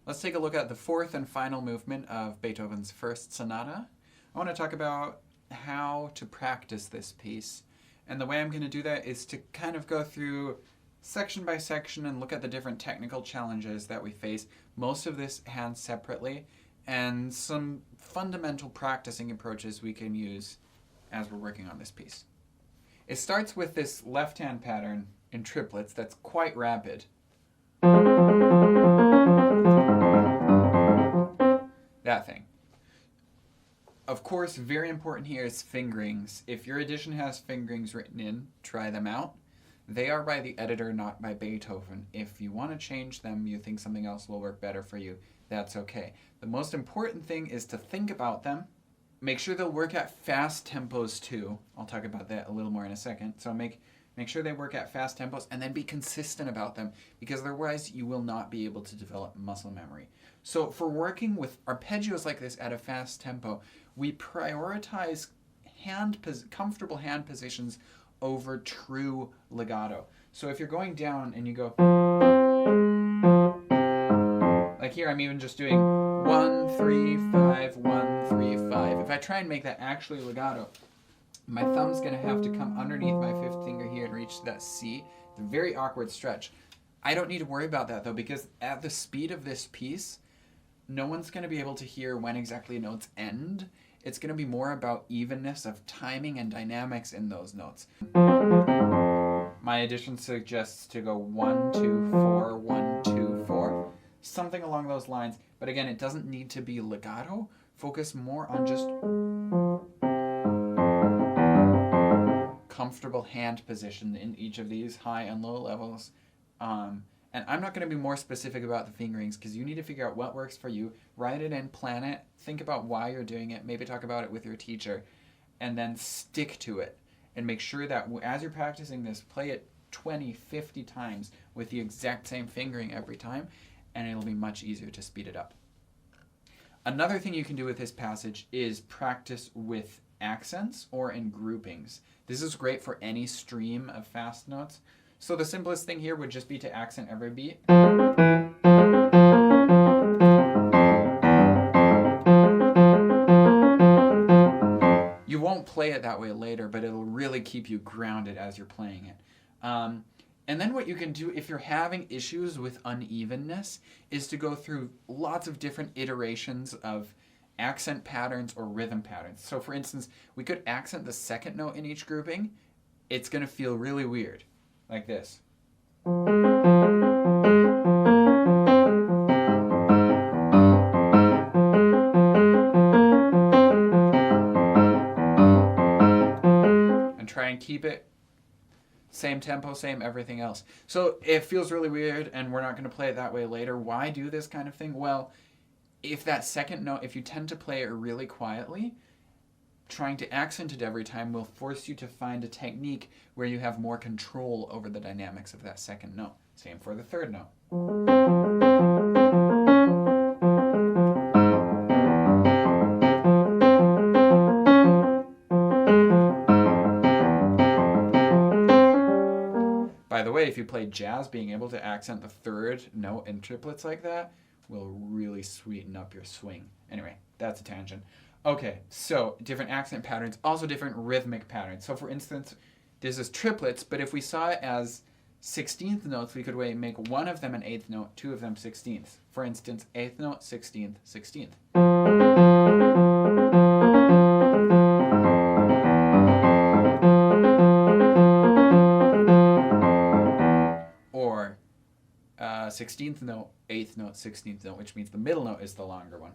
Let's take a look at the fourth and final movement of Beethoven's first sonata. I want to talk about how to practice this piece. And the way I'm going to do that is to kind of go through section by section and look at the different technical challenges that we face, most of this hands separately, and some fundamental practicing approaches we can use as we're working on this piece. It starts with this left-hand pattern in triplets that's quite rapid. That thing. Of course, very important here is fingerings. If your edition has fingerings written in, try them out. They are by the editor, not by Beethoven. If you want to change them, you think something else will work better for you, that's okay. The most important thing is to think about them. Make sure they'll work at fast tempos too. I'll talk about that a little more in a second. So make sure they work at fast tempos and then be consistent about them, because otherwise you will not be able to develop muscle memory. So for working with arpeggios like this at a fast tempo, we prioritize comfortable hand positions over true legato. So if you're going down and you go, like here I'm even just doing 1, 3, 5, 1, 3, 5. If I try and make that actually legato, my thumb's going to have to come underneath my fifth finger here and reach that C. It's a very awkward stretch. I don't need to worry about that though, because at the speed of this piece, no one's going to be able to hear when exactly notes end. It's going to be more about evenness of timing and dynamics in those notes. My edition suggests to go 1, 2, 4, 1, 2, 4. Something along those lines. But again, it doesn't need to be legato. Focus more on just comfortable hand position in each of these high and low levels. And I'm not going to be more specific about the fingerings because you need to figure out what works for you. Write it in, plan it, think about why you're doing it, maybe talk about it with your teacher, and then stick to it. And make sure that as you're practicing this, play it 20, 50 times with the exact same fingering every time, and it'll be much easier to speed it up. Another thing you can do with this passage is practice with accents or in groupings. This is great for any stream of fast notes. So the simplest thing here would just be to accent every beat. You won't play it that way later, but it'll really keep you grounded as you're playing it. And then what you can do if you're having issues with unevenness is to go through lots of different iterations of accent patterns or rhythm patterns. So for instance, we could accent the second note in each grouping. It's going to feel really weird. Like this. And try and keep it same tempo, same everything else. So it feels really weird and we're not going to play it that way later. Why do this kind of thing? Well, if that second note, if you tend to play it really quietly, trying to accent it every time will force you to find a technique where you have more control over the dynamics of that second note. Same for the third note. By the way, if you play jazz, being able to accent the third note in triplets like that will really sweeten up your swing. Anyway, that's a tangent. Okay, so different accent patterns, also different rhythmic patterns. So for instance, this is triplets, but if we saw it as 16th notes, we could make one of them an 8th note, two of them 16th. For instance, 8th note, 16th, 16th. Or 16th note, 8th note, 16th note, which means the middle note is the longer one.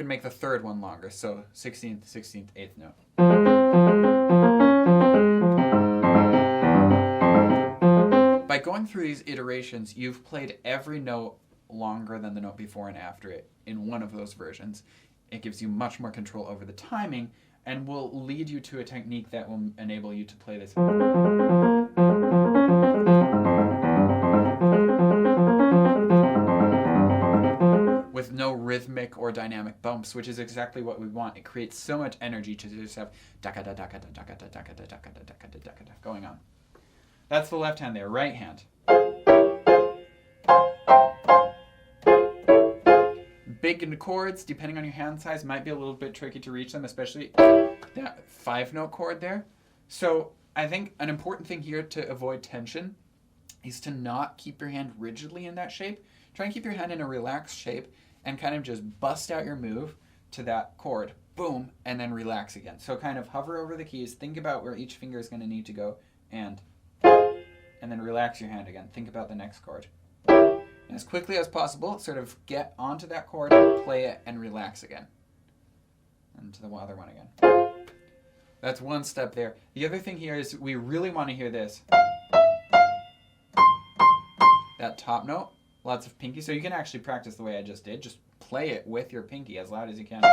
Make the third one longer, so 16th, 16th, 8th note. By going through these iterations, you've played every note longer than the note before and after it in one of those versions. It gives you much more control over the timing and will lead you to a technique that will enable you to play this with no rhythmic rhythmic or dynamic bumps, which is exactly what we want. It creates so much energy to just have da-ka-da, da-ka-da, da-ka-da, da-ka-da, da-ka-da, da-ka-da, da-ka-da going on. That's the left hand there. Right hand. Big chords, depending on your hand size, might be a little bit tricky to reach them, especially that 5-note chord there. So I think an important thing here to avoid tension is to not keep your hand rigidly in that shape. Try and keep your hand in a relaxed shape and kind of just bust out your move to that chord. Boom, and then relax again. So kind of hover over the keys, think about where each finger is going to need to go, and then relax your hand again. Think about the next chord. As quickly as possible, sort of get onto that chord, play it, and relax again. And to the other one again. That's one step there. The other thing here is we really want to hear this. That top note, lots of pinky. So you can actually practice the way I just did. Just play it with your pinky as loud as you can.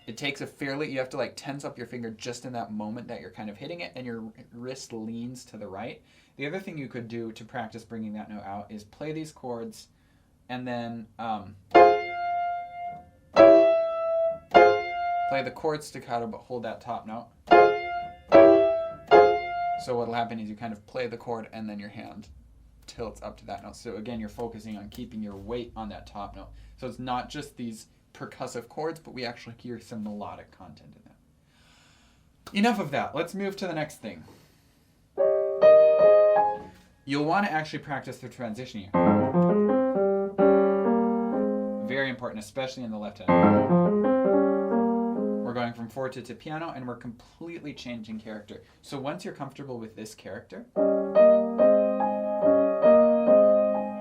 It takes you have to like tense up your finger just in that moment that you're kind of hitting it and your wrist leans to the right. The other thing you could do to practice bringing that note out is play these chords and then play the chord staccato but hold that top note. So what'll happen is you kind of play the chord and then your hand tilts up to that note. So again, you're focusing on keeping your weight on that top note. So it's not just these percussive chords, but we actually hear some melodic content in that. Enough of that. Let's move to the next thing. You'll want to actually practice the transition here. Very important, especially in the left hand. We're going from forte to piano, and we're completely changing character. So once you're comfortable with this character,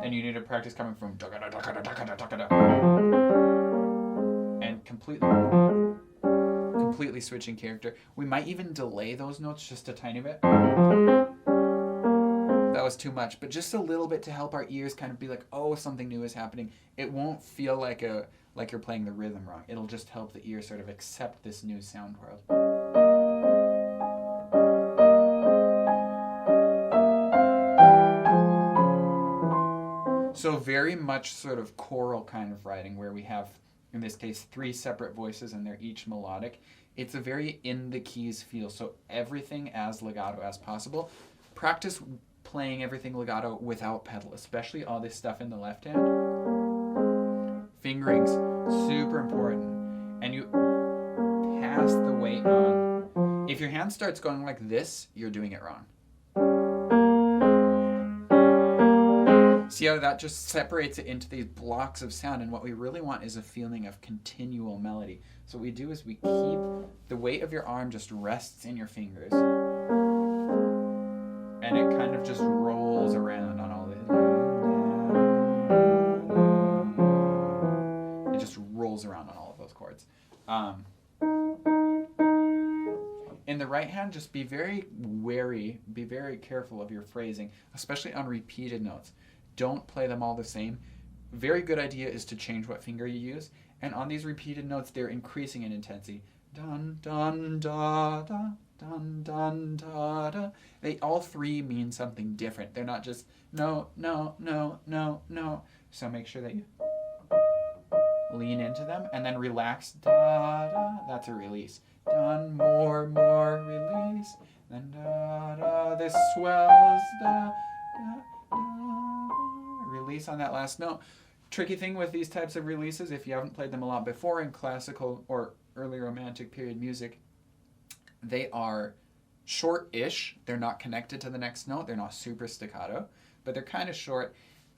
then you need to practice coming from da-ka-da, da-ka-da, da-ka-da, da-ka-da, and completely switching character. We might even delay those notes just a tiny bit. That was too much, but just a little bit to help our ears kind of be like, oh, something new is happening. It won't feel like you're playing the rhythm wrong. It'll just help the ear sort of accept this new sound world. So very much sort of choral kind of writing where we have, in this case, 3 separate voices and they're each melodic. It's a very in the keys feel, so everything as legato as possible. Practice playing everything legato without pedal, especially all this stuff in the left hand. Fingerings, super important. And you pass the weight on. If your hand starts going like this, you're doing it wrong. See how that just separates it into these blocks of sound, and what we really want is a feeling of continual melody. So what we do is we keep the weight of your arm just rests in your fingers, and it kind of just rolls around on all this. It just rolls around on all of those chords. In the right hand, just be very wary, be very careful of your phrasing, especially on repeated notes. Don't play them all the same. Very good idea is to change what finger you use. And on these repeated notes, they're increasing in intensity. Dun, dun, da, da, dun, dun, da, da. They all 3 mean something different. They're not just no, no, no, no, no. So make sure that you lean into them and then relax. Da, da. That's a release. Dun, more, release. Then da, da. This swells. Da, da, da. Release on that last note. Tricky thing with these types of releases, if you haven't played them a lot before in classical or early romantic period music, they are short-ish. They're not connected to the next note. They're not super staccato, but they're kind of short.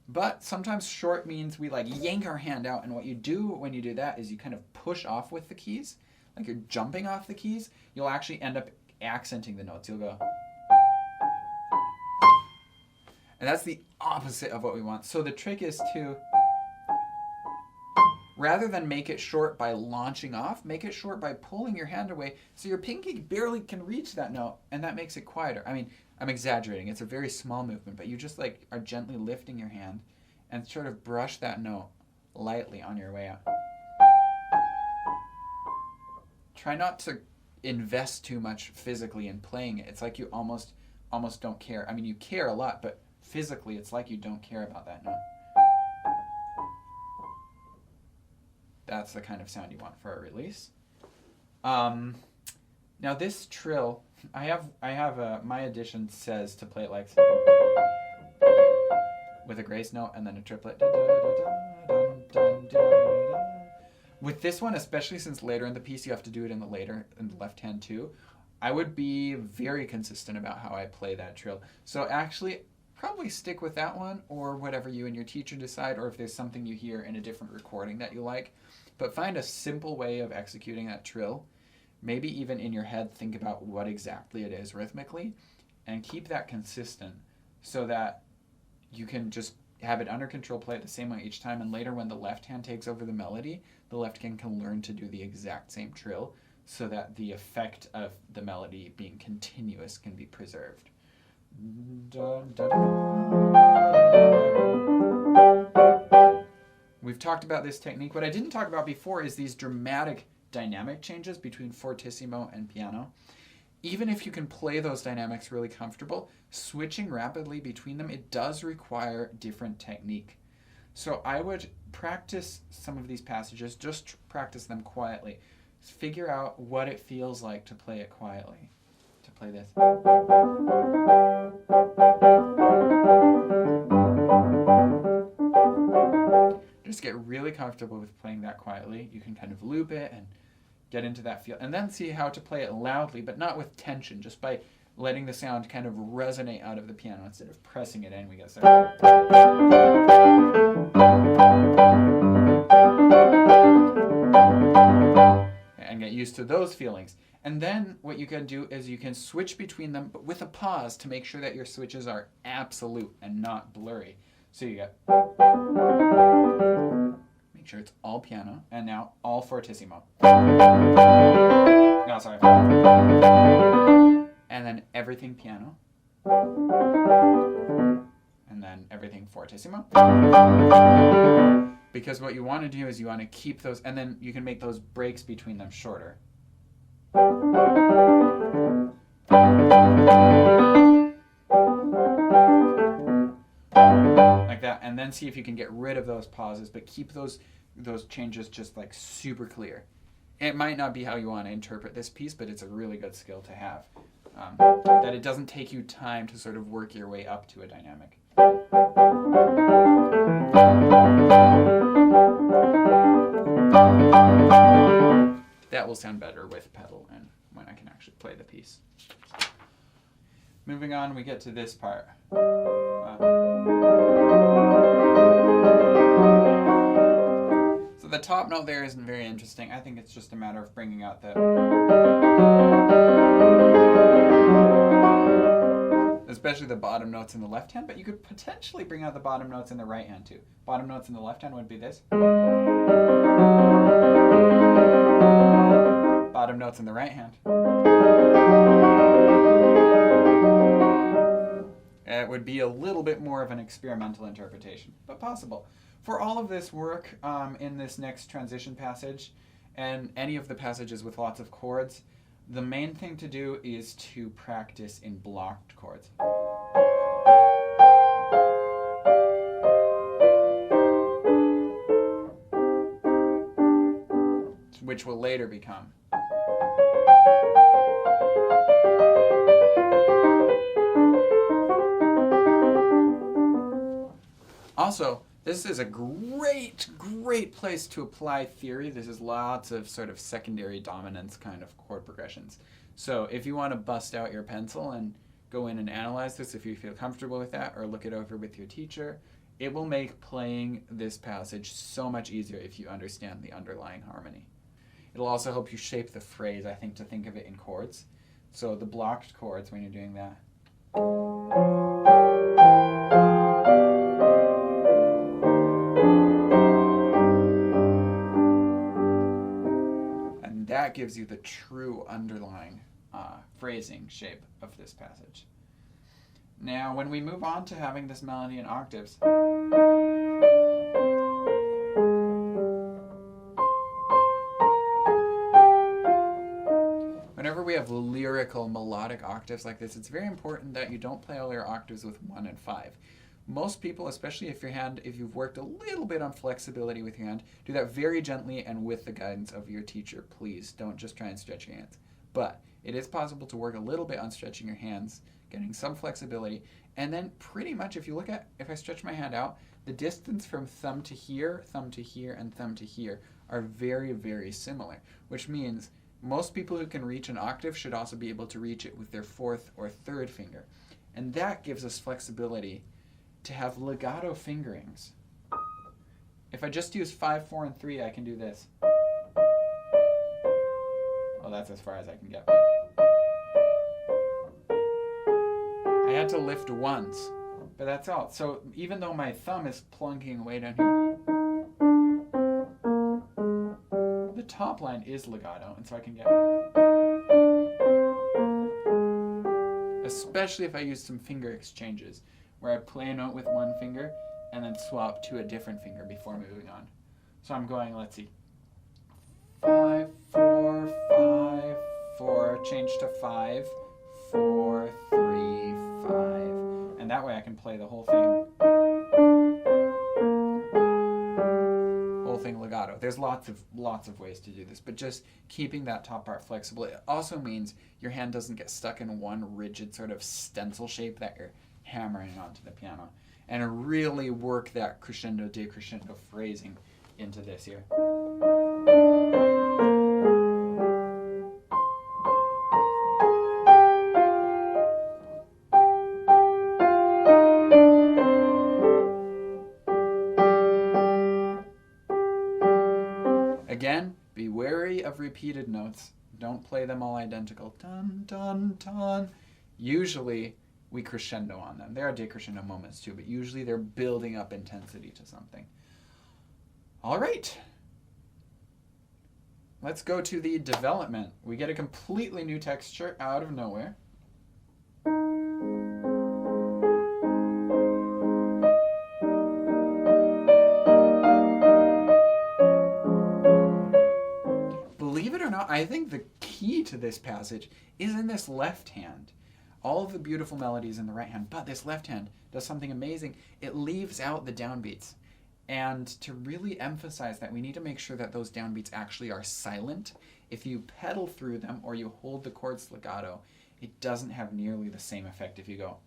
But sometimes short means we like yank our hand out, and what you do when you do that is you kind of push off with the keys, like you're jumping off the keys. You'll actually end up accenting the notes. You'll go. And that's the opposite of what we want. So the trick is to, rather than make it short by launching off, make it short by pulling your hand away so your pinky barely can reach that note, and that makes it quieter. I mean, I'm exaggerating. It's a very small movement, but you just like are gently lifting your hand and sort of brush that note lightly on your way out. Try not to invest too much physically in playing it. It's like you almost don't care. I mean, you care a lot, but physically, it's like you don't care about that note. that's the kind of sound you want for a release. Now this trill, I have my edition says to play it like with a grace note and then a triplet. With this one, especially since later in the piece you have to do it in the left hand too, I would be very consistent about how I play that trill. So actually, probably stick with that one or whatever you and your teacher decide, or if there's something you hear in a different recording that you like. But find a simple way of executing that trill. Maybe even in your head think about what exactly it is rhythmically, and keep that consistent so that you can just have it under control, play it the same way each time, and later when the left hand takes over the melody, the left hand can learn to do the exact same trill so that the effect of the melody being continuous can be preserved. We've talked about this technique. What I didn't talk about before is these dramatic dynamic changes between fortissimo and piano. Even if you can play those dynamics really comfortable, switching rapidly between them, it does require different technique. So I would practice some of these passages, just practice them quietly. Figure out what it feels like to play it quietly, to play this. Just get really comfortable with playing that quietly. You can kind of loop it and get into that feel, and then see how to play it loudly, but not with tension, just by letting the sound kind of resonate out of the piano instead of pressing it in. We get and get used to those feelings. And then what you can do is you can switch between them, but with a pause to make sure that your switches are absolute and not blurry. So you get, make sure it's all piano, and now all fortissimo. No, sorry. And then everything piano. And then everything fortissimo. Because what you want to do is you want to keep those, and then you can make those breaks between them shorter. Like that, and then see if you can get rid of those pauses, but keep those changes just like super clear. It might not be how you want to interpret this piece, but it's a really good skill to have. That it doesn't take you time to sort of work your way up to a dynamic. That will sound better with pedal and when I can actually play the piece. Moving on, we get to this part. So the top note there isn't very interesting. I think it's just a matter of bringing out the... especially the bottom notes in the left hand, but you could potentially bring out the bottom notes in the right hand too. Bottom notes in the left hand would be this. Bottom notes in the right hand. It would be a little bit more of an experimental interpretation, but possible. For all of this work in this next transition passage, and any of the passages with lots of chords, the main thing to do is to practice in blocked chords. Which will later become. Also, this is a great place to apply theory. This is lots of sort of secondary dominance kind of chord progressions. So if you want to bust out your pencil and go in and analyze this, if you feel comfortable with that, or look it over with your teacher, it will make playing this passage so much easier if you understand the underlying harmony. It'll also help you shape the phrase, I think, to think of it in chords. So the blocked chords, when you're doing that. And that gives you the true underlying phrasing shape of this passage. Now, when we move on to having this melody in octaves, whenever we have lyrical melodic octaves like this, it's very important that you don't play all your octaves with 1 and 5. Most people, especially if you've worked a little bit on flexibility with your hand, do that very gently and with the guidance of your teacher. Please don't just try and stretch your hands. But it is possible to work a little bit on stretching your hands, getting some flexibility, and then pretty much if I stretch my hand out, the distance from thumb to here, and thumb to here are very, very similar, which means most people who can reach an octave should also be able to reach it with their fourth or third finger. And that gives us flexibility to have legato fingerings. If I just use 5, 4, and 3, I can do this. Well, that's as far as I can get. I had to lift once, but that's all. So even though my thumb is plunking way down here, the top line is legato, and so I can get, especially if I use some finger exchanges, where I play a note with one finger and then swap to a different finger before moving on. So I'm going, let's see, 5, 4, 5, 4, change to 5, 4, 3, 5. And that way I can play the whole thing legato. There's lots of ways to do this, but just keeping that top part flexible. It also means your hand doesn't get stuck in one rigid sort of stencil shape that you're hammering onto the piano, and really work that crescendo decrescendo phrasing into this here. Again, be wary of repeated notes. Don't play them all identical. Dun, dun, dun. Usually we crescendo on them. There are decrescendo moments too, but usually they're building up intensity to something. All right. Let's go to the development. We get a completely new texture out of nowhere. Believe it or not, I think the key to this passage is in this left hand. All of the beautiful melodies in the right hand, but this left hand does something amazing. It leaves out the downbeats. And to really emphasize that, we need to make sure that those downbeats actually are silent. If you pedal through them or you hold the chords legato, it doesn't have nearly the same effect if you go.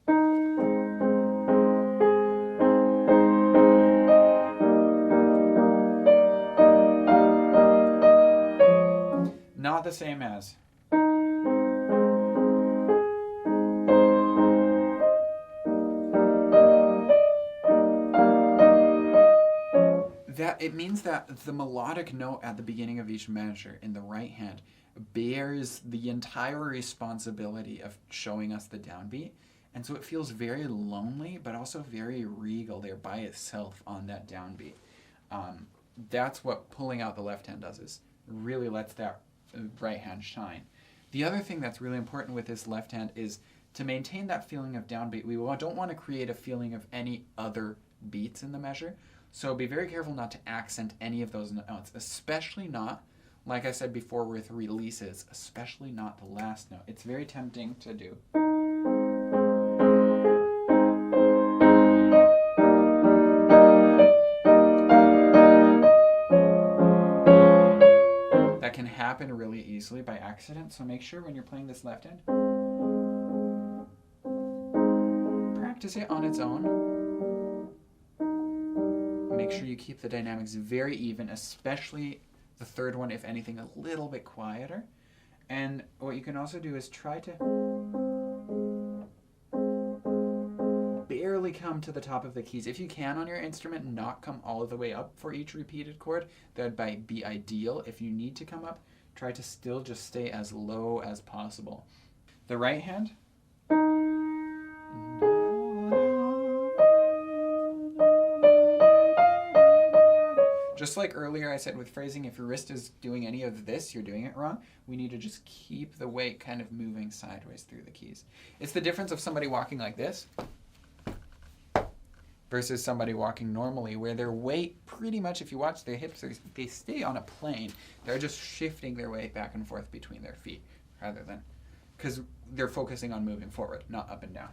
Not the same as. It means that the melodic note at the beginning of each measure in the right hand bears the entire responsibility of showing us the downbeat. And so it feels very lonely, but also very regal there by itself on that downbeat. That's what pulling out the left hand does, is really lets that right hand shine. The other thing that's really important with this left hand is to maintain that feeling of downbeat. We don't want to create a feeling of any other beats in the measure. So be very careful not to accent any of those notes, especially not, like I said before with releases, especially not the last note. It's very tempting to do. That can happen really easily by accident, so make sure when you're playing this left hand, practice it on its own. Make sure you keep the dynamics very even, especially the third one, if anything, a little bit quieter. And what you can also do is try to barely come to the top of the keys. If you can on your instrument, not come all the way up for each repeated chord. That would be ideal. If you need to come up, try to still just stay as low as possible. The right hand. Just like earlier I said with phrasing, if your wrist is doing any of this, you're doing it wrong. We need to just keep the weight kind of moving sideways through the keys. It's the difference of somebody walking like this versus somebody walking normally, where their weight pretty much, if you watch their hips, they stay on a plane. They're just shifting their weight back and forth between their feet rather than, because they're focusing on moving forward, not up and down.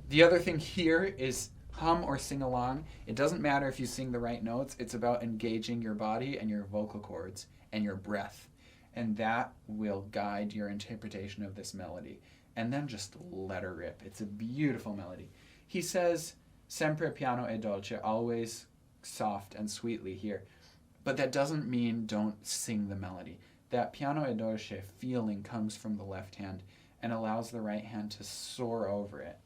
The other thing here is hum or sing along. It doesn't matter if you sing the right notes. It's about engaging your body and your vocal cords and your breath. And that will guide your interpretation of this melody. And then just let her rip. It's a beautiful melody. He says, sempre piano e dolce, always soft and sweetly here. But that doesn't mean don't sing the melody. That piano e dolce feeling comes from the left hand and allows the right hand to soar over it.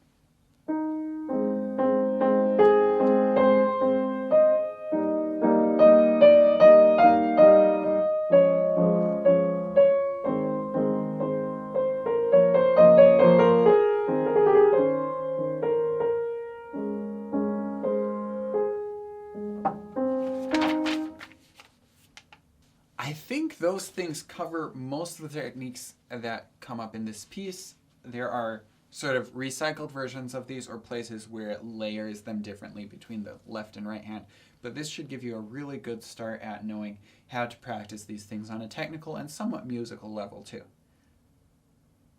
I think those things cover most of the techniques that come up in this piece. There are sort of recycled versions of these or places where it layers them differently between the left and right hand. But this should give you a really good start at knowing how to practice these things on a technical and somewhat musical level too.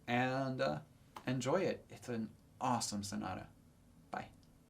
And enjoy it. It's an awesome sonata. Bye.